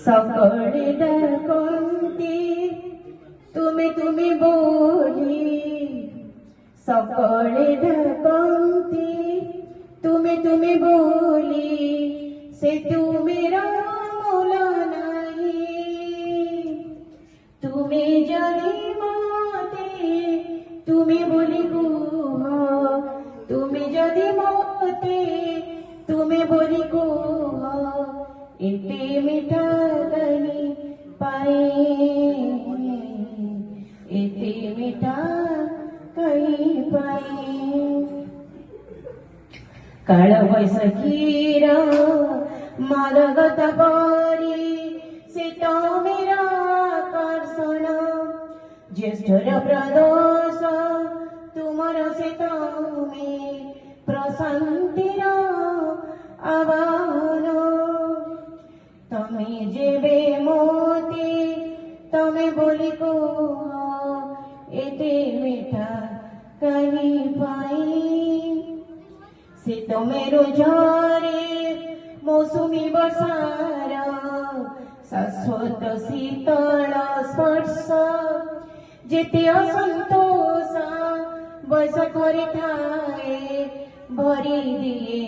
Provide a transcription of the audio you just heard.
সকলে ডাকন্তি তুমি তুমি বলি, সকলে ডাকন্তি তুমি তুমি বলি, সে তুমির মূল নাই। তুমি যদি মতে তুমি বলি কুহ, তুমি যদি মতে তুমি বলি কুহ, এতে মিঠা কাহি পাই, এতে মিঠা কাহি পাই। কাল বৈশাখীর মাদগত পরি সে তমের আকর্ষণ, জ্যেষ্ঠর প্রদোষ তুমর সে তমে প্রশান্তির আবাহন। তুমি যেবে মতে তুমি বলি কুহ, এতে মিঠা কাহি পাই। শীত মেরু ঝরে মৌসুমী বর্ষার শাশ্বত শীতল স্পর্শ, যেতে অসন্তোষ বৈশাখরে ঠায়ে ভরি দিয়ে।